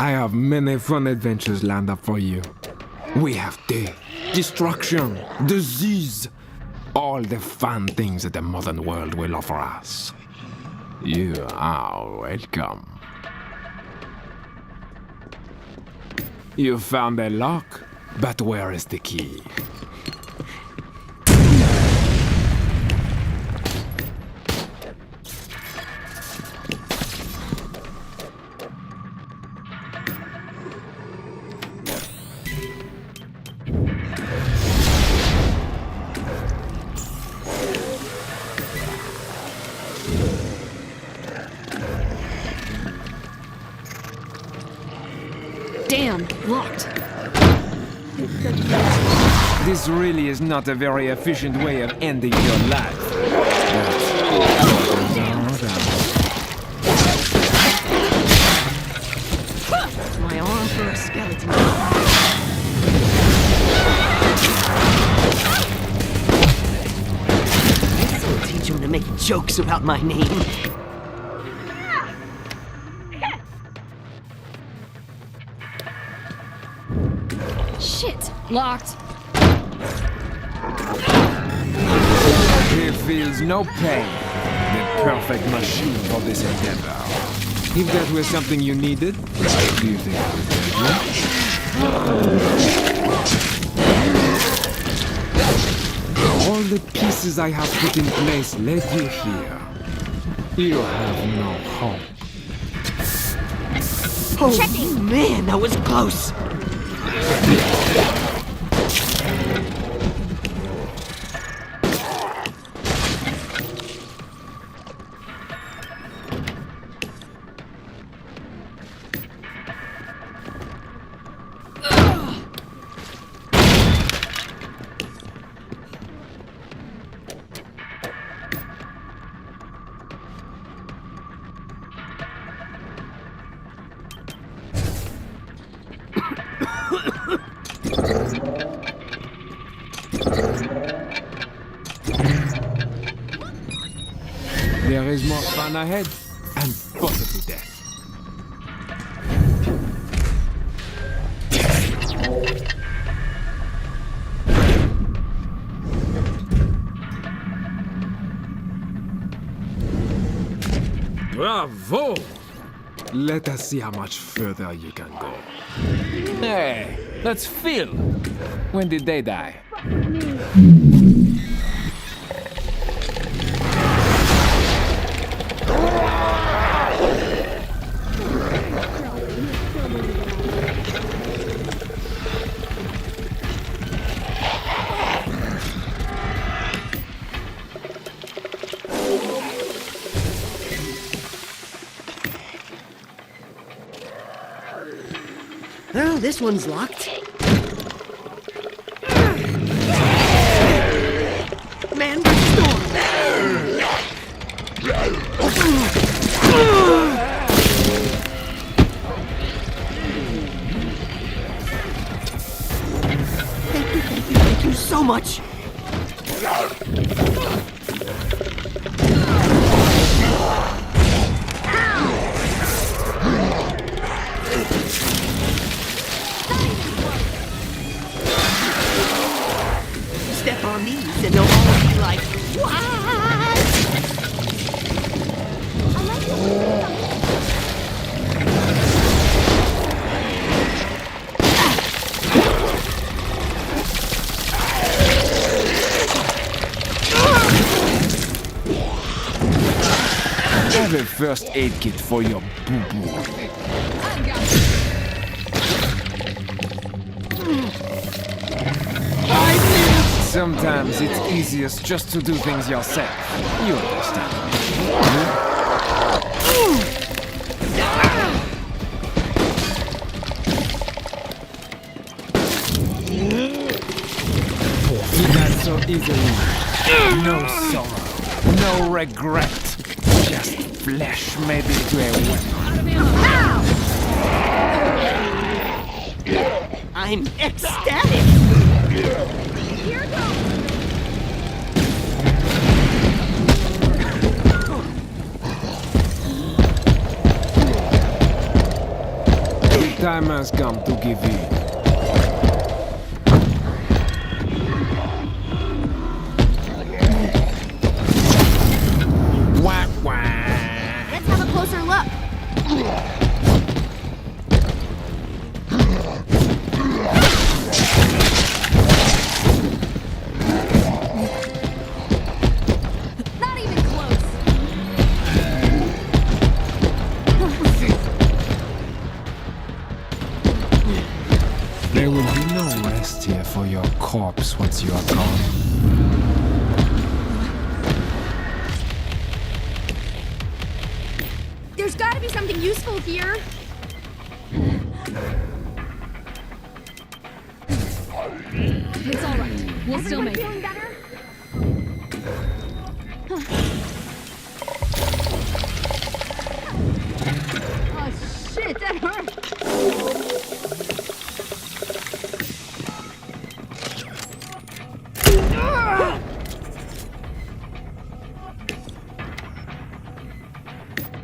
I have many fun adventures lined up for you. We have death, destruction, disease, all the fun things that the modern world will offer us. You are welcome. You found a lock, but where is the key? Damn, locked. This really is not a very efficient way of ending your life. My arm for a skeleton. This'll teach him to make jokes about my name. Shit, locked. He feels no pain. The perfect machine for this endeavor. If that were something you needed, do you think I would tell you? All the pieces I have put in place led you here. You have no hope. Oh man, that was close. There is more fun ahead, and possibly death. Bravo! Let us see how much further you can go. Hey, let's feel. When did they die? Oh, this one's locked. Man, storm! Thank you so much! Step on these and they'll all be like, what? Have a first aid kit for your boo-boo. Sometimes it's easiest just to do things yourself. You understand. Not so easily. No sorrow. No regret. Just flesh made into a weapon. I'm ecstatic! Here goes. time has come to give in. Whack whack! Let's have a closer look. Not even close. There will be no rest here for your corpse once you are gone. There's gotta be something useful here. It's all right. We'll still make it. Feeling better? Oh shit, that hurt.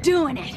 Doing it.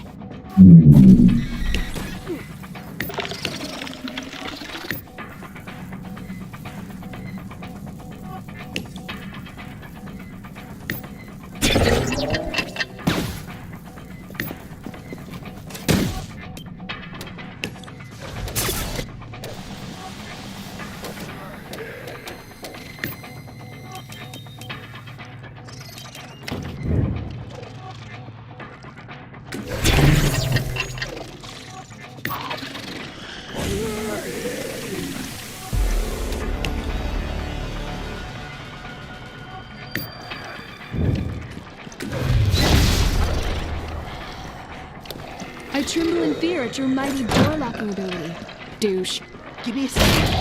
I tremble in fear at your mighty door locking ability. Douche. Give me a second.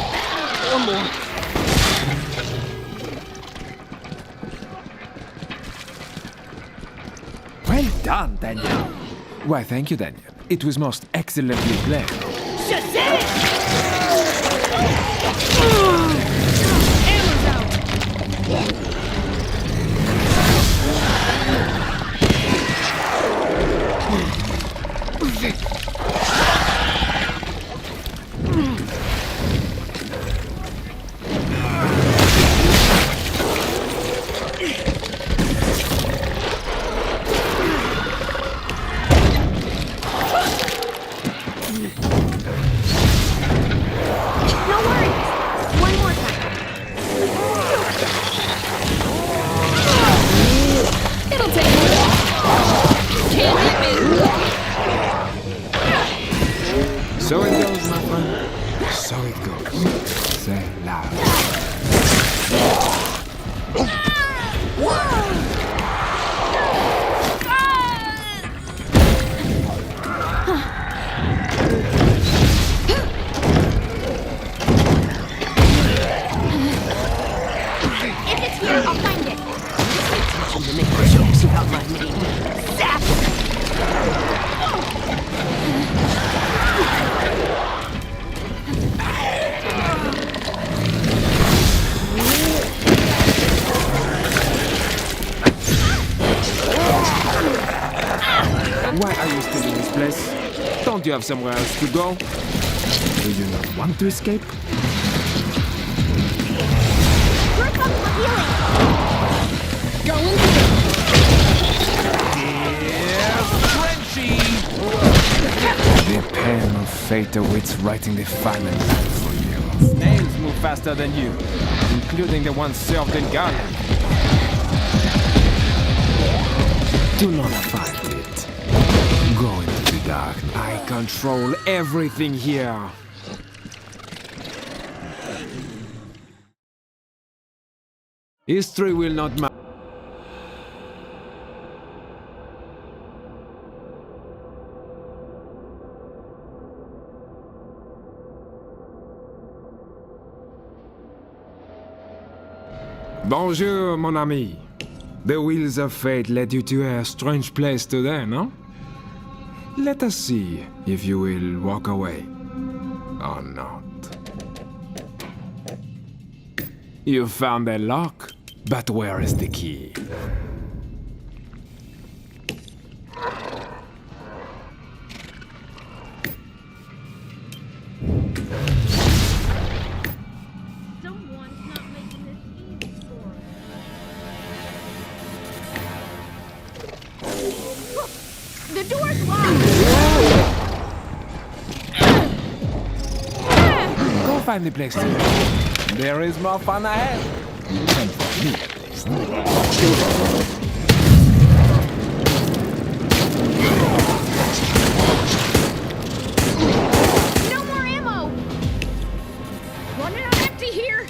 One more. Well done, Daniel. Why, thank you, Daniel. It was most excellently played. Shazam! Ammo's out. No worries. One more time. It'll take a while. Can't hit me. So it goes, my friend. So it goes. Say loud. If it's here, I'll find it. I'm gonna make jokes about my name. Zap! Why are you still in this place? Don't you have somewhere else to go? Do you not want to escape? Here comes the healing. Going The pen of fate awaits writing the final line for you. Snails move faster than you, including the ones served in garlic. Do not fight it. Go into the dark. I control everything here. History will not matter. Bonjour, mon ami. The wheels of fate led you to a strange place today, no? Let us see if you will walk away or not. You found a lock, but where is the key? The door's locked! Go find the place to go. There is more fun ahead. And for me, at least. No more ammo! Running on empty here!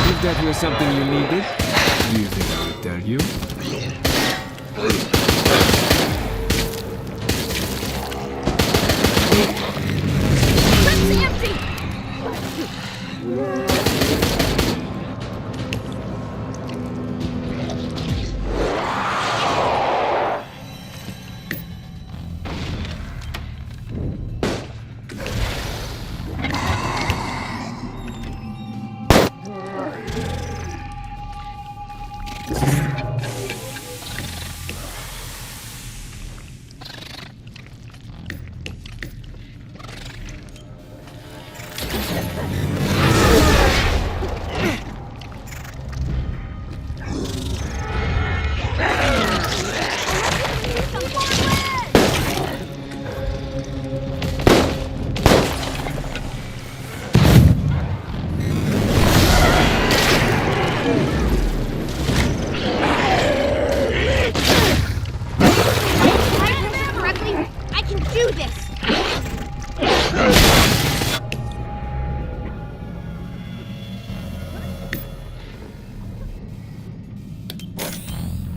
If that was something you needed, do you think I would tell you? Let's empty!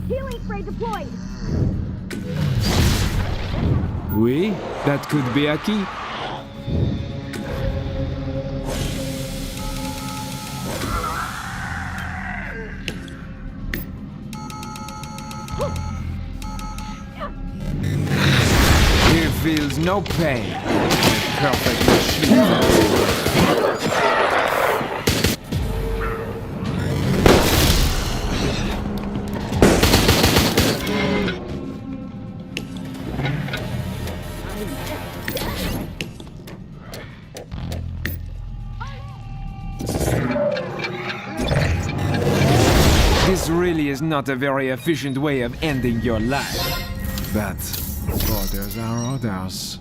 Healing spray deployed. Oui, that could be a key. He feels no pain. Perfect machine. This really is not a very efficient way of ending your life. But orders are orders.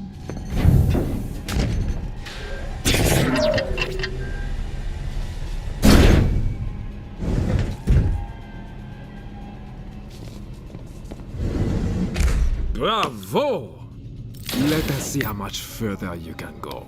Bravo! Let us see how much further you can go.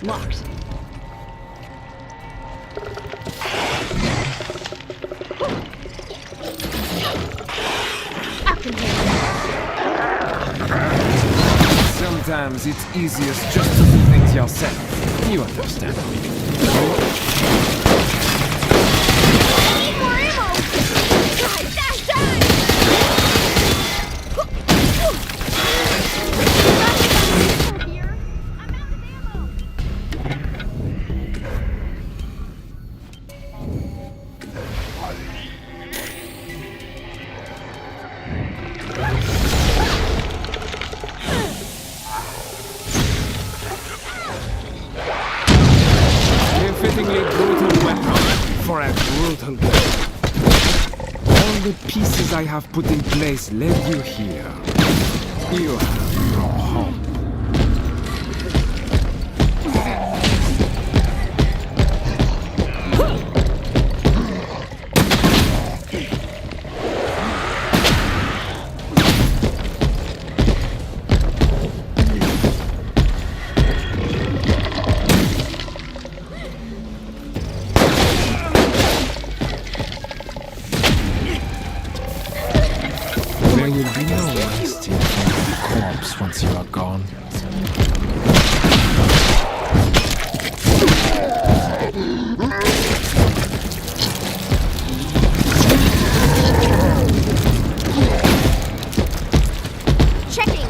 Locked. Up in here. Sometimes it's easiest just to do things yourself. You understand me. Need more ammo! Die, die, die! Here. I'm out of ammo! Fittingly brutal weapon for a brutal game. All the pieces I have put in place led you here. You have no hope. There will be no us once you are gone. Checking.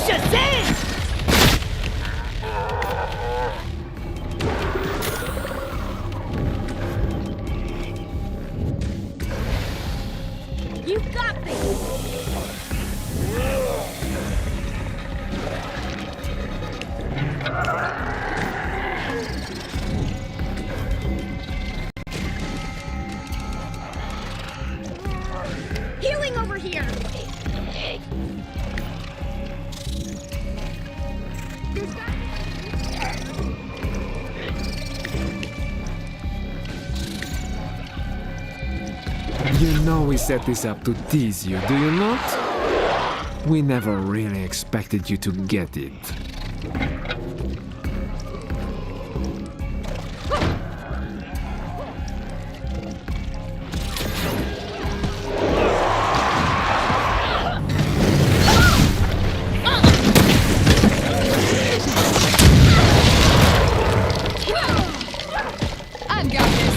Shazam! You got this. Healing over here. You know we set this up to tease you, do you not? We never really expected you to get it. I've got this.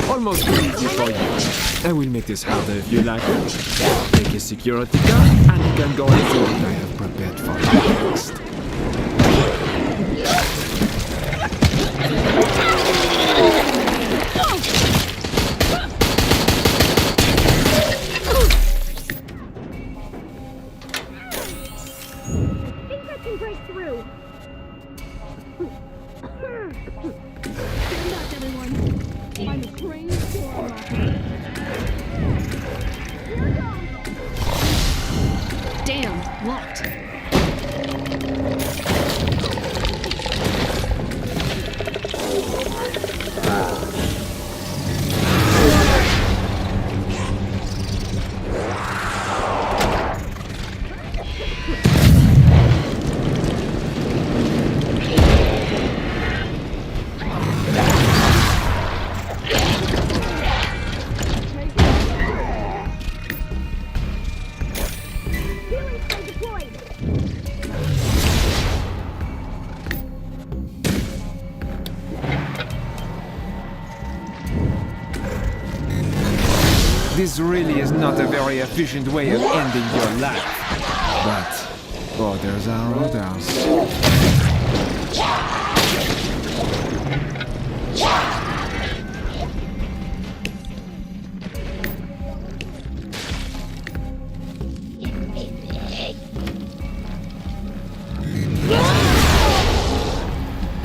Almost easy for you. I will make this harder if you like it. Take a security guard and you can go and see what I have prepared for you next. Think I can break through. Stand up, everyone. I'm a trained door locker. Damn, locked. Healing spray deployed. This really is not a very efficient way of ending your life. But orders are orders.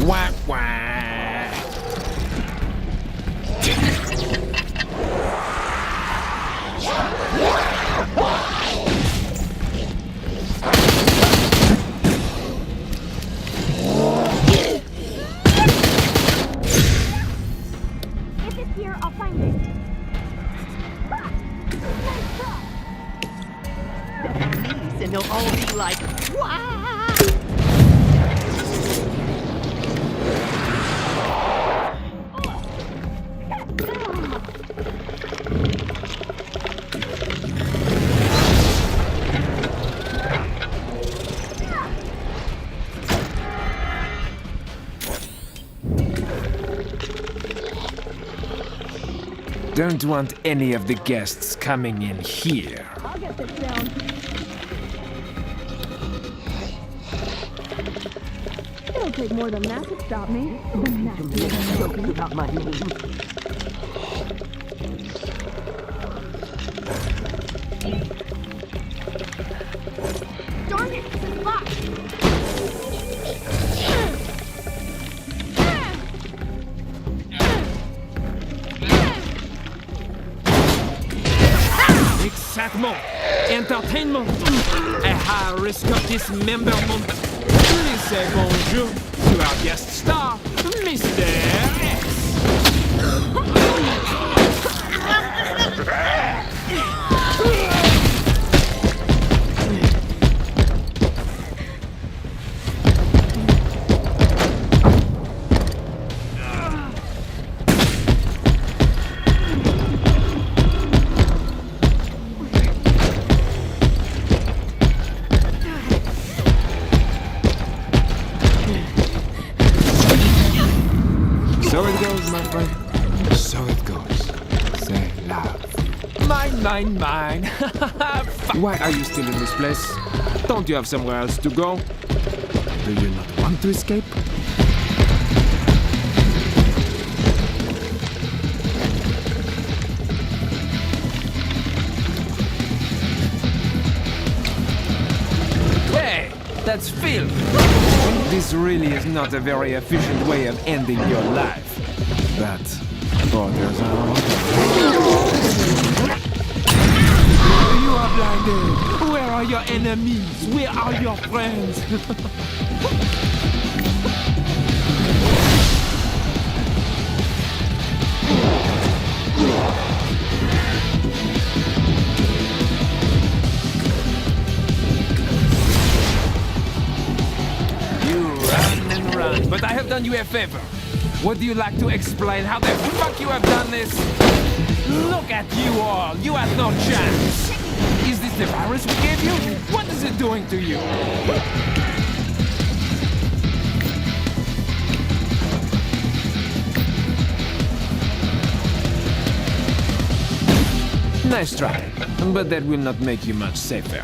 Wah wah. If it's here, I'll find it. These, and they'll all be like, wow! Don't want any of the guests coming in here. I'll get this down. It'll take more than that to stop me. Joking about my name. Darn it, this is locked. Exactement. Entertainment. A high risk of dismemberment. Please say bonjour to our guest star, Mr. X. goes, my friend. So it goes. Say loud. Mine. Why are you still in this place? Don't you have somewhere else to go? Do you not want to escape? Hey, that's filth! This really is not a very efficient way of ending your life. But borders are You are blinded! Where are your enemies? Where are your friends? But I have done you a favor. Would you like to explain how the fuck you have done this? Look at you all. You had no chance. Is this the virus we gave you? What is it doing to you? Nice try, but that will not make you much safer.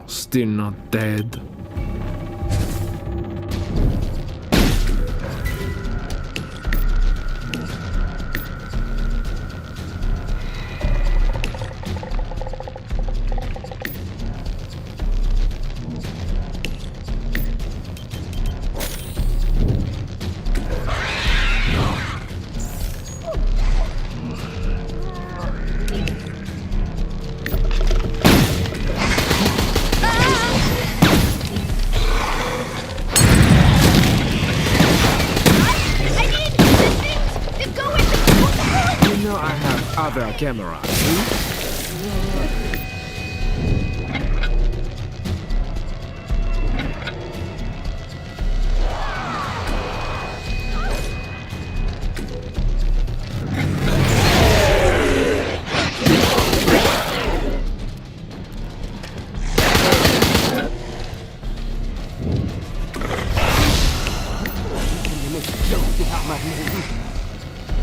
Still not dead. Other cameras.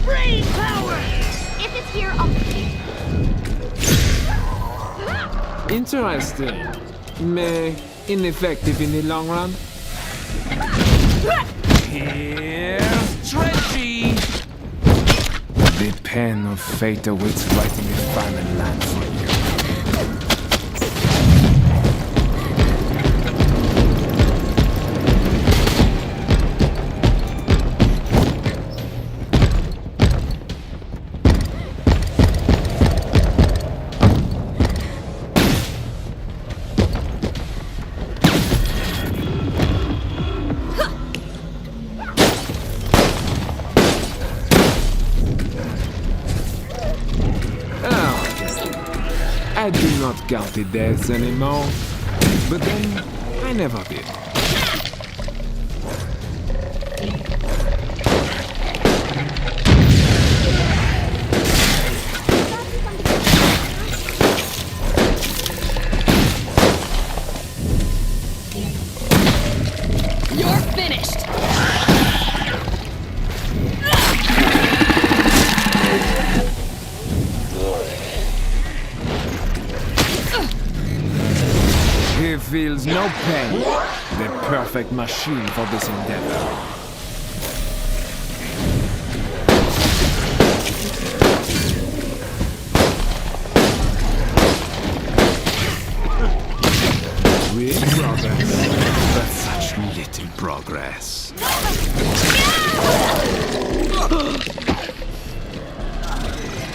Brain power! If it's here, I'll... Interesting. May ineffective in the long run. Here's Stretchy! The pen of fate awaits writing a final land for you. I do not count the deaths anymore, but then I never did. You're finished! He feels no pain. The perfect machine for this endeavor. Real progress, but such little progress.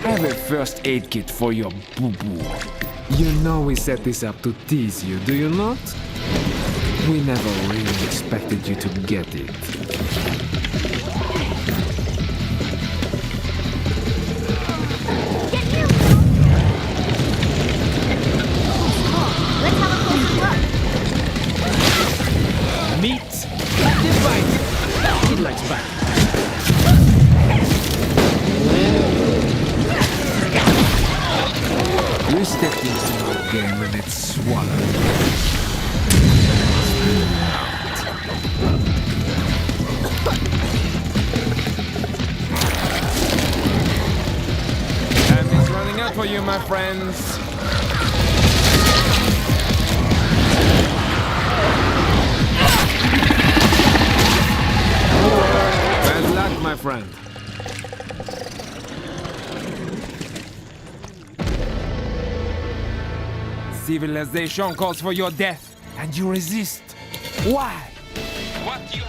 I have a first aid kit for your boo-boo. You know we set this up to tease you, do you not? We never really expected you to get it. Get here! Let's have a closer look. You stepped into my game and it's swallowed. Time is running out for you, my friends. Bad luck, my friend. Civilization calls for your death, and you resist. Why? What do you